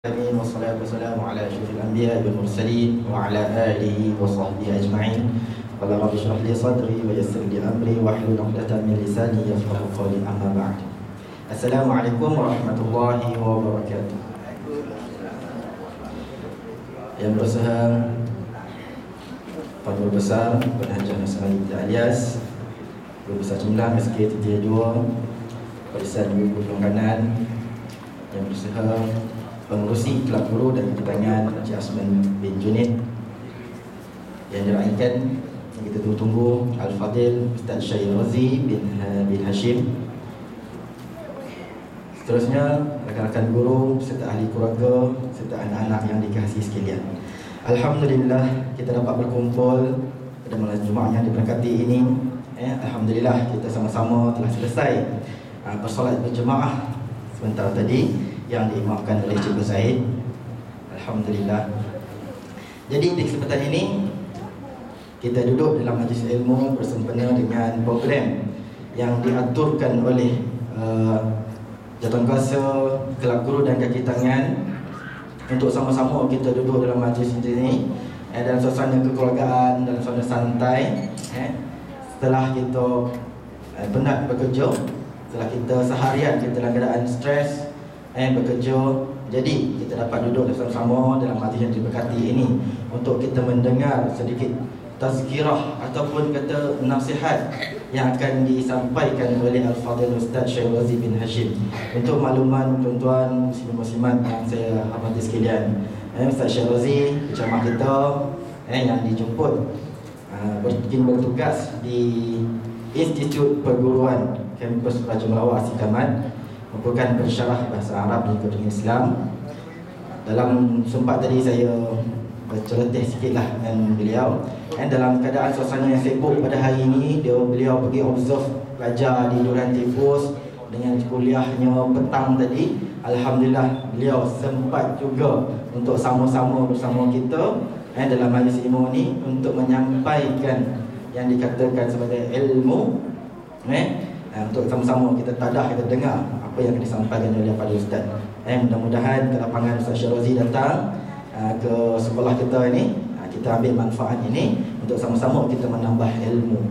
Amin wassalatu wassalamu ala asyrafil anbiya'i wal mursalin wa ala alihi wa sahbihi ajma'in. Qala rabbi shrah li sadri wa yassir li amri wa hlul 'uqdatam min lisani yafqahu qawli, amma ba'd. Assalamualaikum warahmatullahi wabarakatuh. Yang berusaha Fadul Besar Penhajar Nasional Ibn Alias, Guru Besar Jumlah SK32, Barisan Guru Pelangganan, yang berusaha pengurusi Kelab Guru dan Ketangan Encik Asman bin Junid, yang diraihkan yang kita tunggu-tunggu Al-Fadil Ustaz Syahir Razi bin Hashim. Seterusnya rakan-rakan guru serta ahli keluarga serta anak-anak yang dikasihi sekalian, alhamdulillah kita dapat berkumpul pada malam Jumaat yang diberkati ini. Alhamdulillah kita sama-sama telah selesai bersolat berjemaah sebentar tadi yang diimamkan oleh Cikgu Zaid. Alhamdulillah. Jadi di kesempatan ini kita duduk dalam majlis ilmu bersempena dengan program yang diaturkan oleh Jawatankuasa Kelab Guru dan Kaki Tangan untuk sama-sama kita duduk dalam majlis ini dalam suasana kekeluargaan, dalam suasana santai. Setelah kita penat bekerja, setelah kita seharian kita dalam keadaan stres bekerja, jadi kita dapat duduk bersama-sama dalam majlis yang diberkati ini untuk kita mendengar sedikit tazkirah ataupun kata nasihat yang akan disampaikan oleh Al-Fadhil Ustaz Syahir Razi bin Hashim. Untuk makluman tuan-tuan muslimat yang saya hormati sekalian, Ustaz Syahir Razi penceramah kita yang dijemput bertugas di Institut Perguruan Kampus Raja Melawar Sikamat, merupakan pensyarah bahasa Arab dan Kedua Islam. Dalam sempat tadi saya berceletih sikitlah dengan beliau. Dalam keadaan suasana yang sibuk pada hari ini, beliau pergi observe pelajar di Durian Tifus dengan kuliahnya petang tadi. Alhamdulillah beliau sempat juga untuk sama-sama bersama kita dalam majlis ilmu ini untuk menyampaikan yang dikatakan sebagai ilmu, untuk sama-sama kita tadah, kita dengar apa yang disampaikan oleh Pak Ustaz. Mudah-mudahan ke lapangan Ustaz Syahir Razi datang ke sekolah kita ini, kita ambil manfaat ini untuk sama-sama kita menambah ilmu.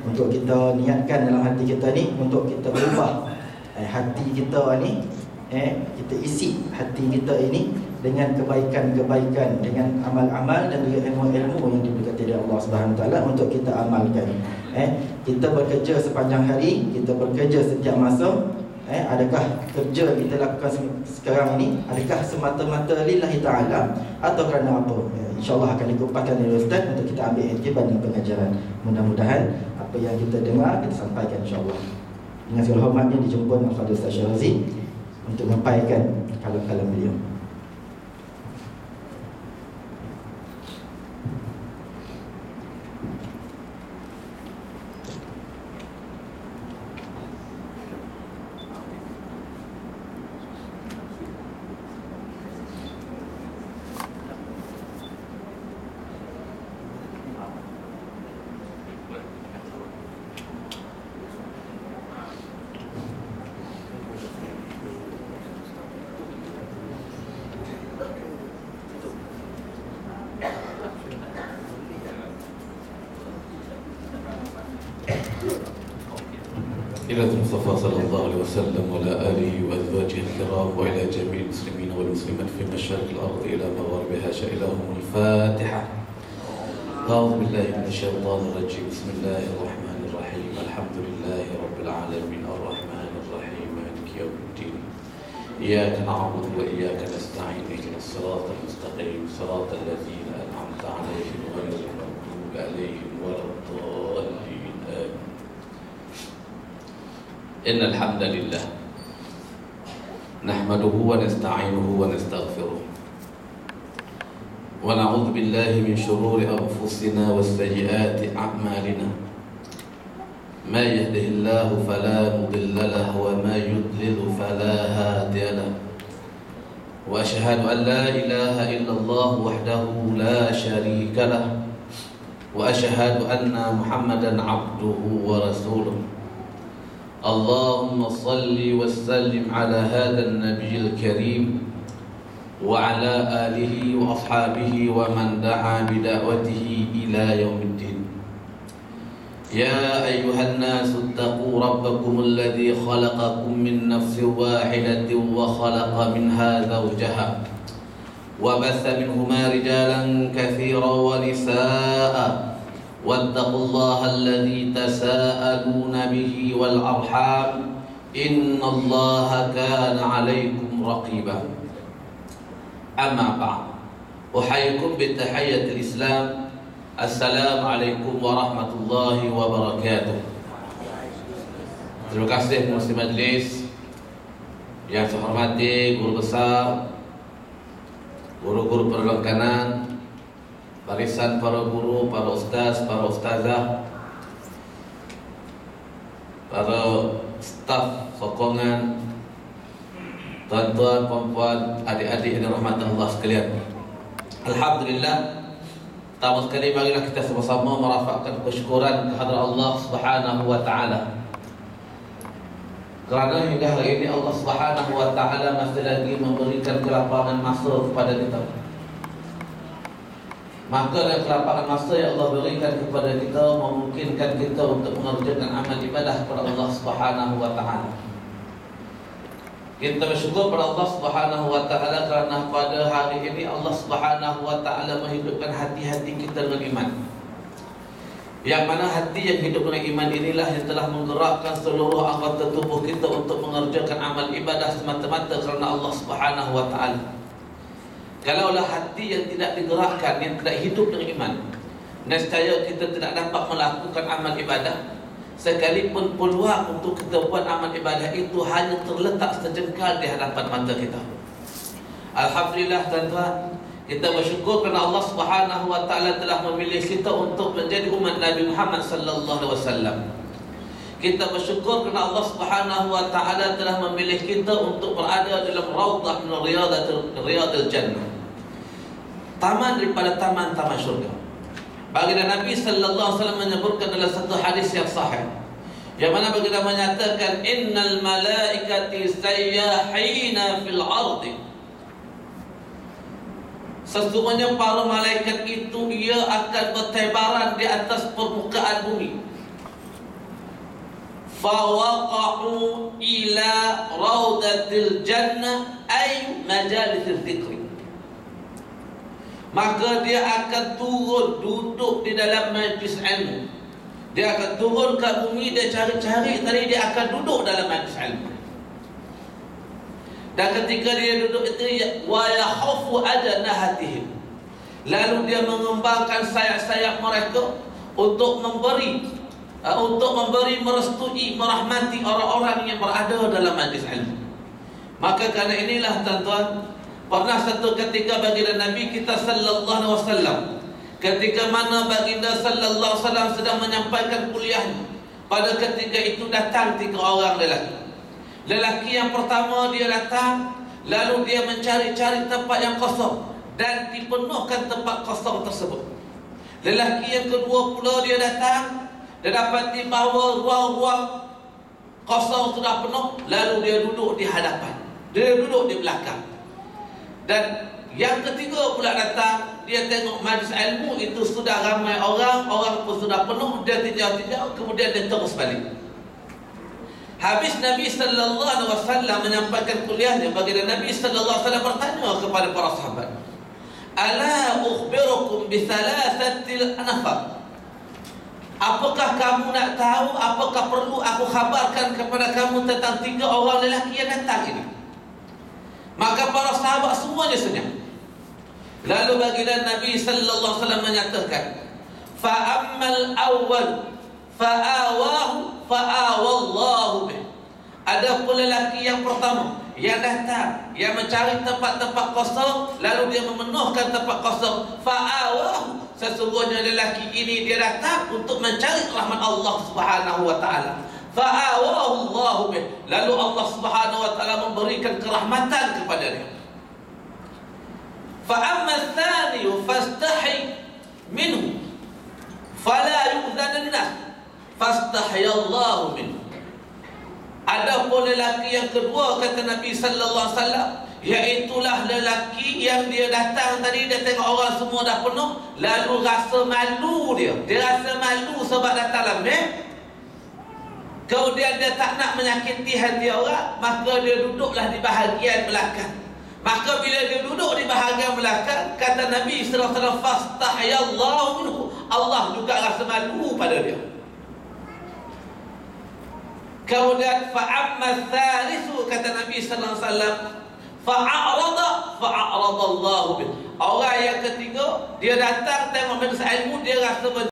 Untuk kita niatkan dalam hati kita ni untuk kita ubah hati kita ni, kita isi hati kita ini dengan kebaikan-kebaikan, dengan amal-amal dan juga ilmu-ilmu yang diberkati oleh Allah Subhanahu Taala untuk kita amalkan. Kita bekerja sepanjang hari, kita bekerja setiap masa. Adakah kerja kita lakukan sekarang ini adakah semata-mata lillahi ta'ala atau kerana apa? InsyaAllah akan dikumpulkan oleh Ustaz untuk kita ambil iktibar dalam pengajaran. Mudah-mudahan apa yang kita dengar kita sampaikan insyaAllah. Dengan segala hormatnya dijemput Al-Fadhil Ustaz Syahir Razi untuk menyampaikan kalam-kalam beliau. إلى المصطفى صلى الله عليه وسلم وعلى آله وأزواجه الكرام وإلى جميع المسلمين والمسلمات في مشارق الأرض إلى مغاربها شائلهم الفاتحة. أعوذ بالله من الشيطان الرجيم. بسم الله الرحمن الرحيم. الحمد لله رب العالمين الرحمن الرحيم مالك يوم الدين. إياك نعبد وإياك نستعين. اهدنا الصراط المستقيم صراط الذين أنعمت عليهم غير المغضوب عليهم ولا الضالين. آمين. إن الحمد لله نحمده ونستعينه ونستغفره ونعوذ بالله من شرور أنفسنا وسيئات أعمالنا. ما يهده الله فلا مضل له وما يضلل فلا هادي له. وأشهد أن لا إله إلا الله وحده لا شريك له وأشهد أن محمدا عبده ورسوله. اللهم صل وسلم على هذا النبي الكريم وعلى آله وأصحابه ومن دعا بدعوته إلى يوم الدين. يا أيها الناس اتقوا ربكم الذي خلقكم من نفس واحدة وخلق منها زوجها وبث منهما رجالا كثيرا ونساء واتقوا الله الذي تساءلون به والأرحام إن الله كان عليكم رقيبا. أما بعد، أحييكم بتحية الإسلام. Assalamualaikum warahmatullahi wabarakatuh. Terima kasih pengurusi majlis yang saya hormati, guru besar, guru-guru penolong kanan, barisan para guru, para ustaz, para ustazah, para staf sokongan, tuan-tuan, puan-puan, adik-adik yang dirahmati Allah sekalian. Alhamdulillah, pertama sekali marilah kita sama-sama merafakkan kesyukuran kehadrat Allah Subhanahu wa taala. Kerana hingga hari ini Allah Subhanahu wa taala masih lagi memberikan kelapangan masa kepada kita. Maka dengan kelapangan masa yang Allah berikan kepada kita memungkinkan kita untuk mengerjakan amal ibadah kepada Allah Subhanahu wa taala. Kita bersyukur kepada Allah Subhanahu wa taala kerana pada hari ini Allah Subhanahu wa taala menghidupkan hati-hati kita dengan iman. Yang mana hati yang hidup dengan iman inilah yang telah menggerakkan seluruh anggota tubuh kita untuk mengerjakan amal ibadah semata-mata kerana Allah Subhanahu wa taala. Kalaulah hati yang tidak digerakkan, yang tidak hidup dengan iman, nescaya kita tidak dapat melakukan amal ibadah. Sekalipun peluang untuk kita buat amal ibadah itu hanya terletak sejengkal di hadapan mata kita. Alhamdulillah tuan-tuan, kita bersyukur kerana Allah Subhanahu wa taala telah memilih kita untuk menjadi umat Nabi Muhammad sallallahu alaihi wasallam. Kita bersyukur kerana Allah Subhanahu wa taala telah memilih kita untuk berada dalam raudhah min riyadil jannah. Taman daripada taman-taman syurga. Baginda Nabi sallallahu alaihi wasallam menyebutkan dalam satu hadis yang sahih, yang mana baginda menyatakan innal malaikati sayyahina fil ardi. Sesungguhnya para malaikat itu ia akan bertebaran di atas permukaan bumi. Fawaqa'u ila raudatil jannah ay majalisil dzikri. Maka dia akan turun duduk di dalam majlis ilmu. Dia akan turun ke bumi, dia cari-cari tadi dia akan duduk dalam majlis ilmu. Dan ketika dia duduk itu wa yakhafu ajnahatihim. Lalu dia mengembangkan sayap-sayap mereka untuk memberi merestui, merahmati orang-orang yang berada dalam majlis ilmu. Maka kerana inilah tuan-tuan, pernah satu ketika baginda Nabi kita sallallahu alaihi wasallam, ketika mana baginda sallallahu alaihi wasallam sedang menyampaikan kuliahnya, pada ketika itu datang 3 orang lelaki. Lelaki yang pertama dia datang, lalu dia mencari-cari tempat yang kosong dan dipenuhkan tempat kosong tersebut. Lelaki yang kedua pula dia datang, dia dapati bahawa ruang-ruang kosong sudah penuh, lalu dia duduk di hadapan, dia duduk di belakang. Dan yang ketiga pula datang, dia tengok majlis ilmu itu sudah ramai orang, orang pun sudah penuh, dia tinjau-tinjau, kemudian dia terus balik. Habis Nabi sallallahu alaihi wasallam menyampaikan kuliahnya, baginda Nabi sallallahu alaihi wasallam bertanya kepada para sahabat, "Ala ukhbirukum bi thalathatil nafar?" Apakah kamu nak tahu, apakah perlu aku khabarkan kepada kamu tentang 3 orang lelaki yang datang ini? Maka para sahabat semuanya senyap. Lalu baginda Nabi sallallahu alaihi wasallam menyatakan, "Fa ammal awwal fa'awahu fa'awallahu bih." Adapun lelaki yang pertama yang datang, yang mencari tempat-tempat kosong, lalu dia memenuhkan tempat kosong, fa'awahu, sesungguhnya lelaki ini dia datang untuk mencari rahmat Allah Subhanahu wa taala. Fa'awahu Allahu bih, lalu Allah Subhanahu wa taala memberikan kerahmatan kepada dia. Fa'amma tsani fastahi minhu fala yu'dhan an-nas fastahiyallahu minhu. Adapun lelaki yang kedua, kata Nabi sallallahu alaihi wasallam, Iaitulah lelaki yang dia datang tadi, dia tengok orang semua dah penuh, lalu rasa malu dia. Dia rasa malu sebab datang lambat. Kemudian dia tak nak menyakiti hati orang, maka dia duduklah di bahagian belakang. Maka bila dia duduk di bahagian belakang, kata Nabi sallallahu alaihi wasallam, fastahayallahu minhu, Allah juga rasa malu pada dia. Kemudian fa'amma thalithu, kata Nabi sallallahu alaihi wasallam, fa'arada Allah bih. Orang yang ketiga, dia datang tengok majlis ilmu, dia rasa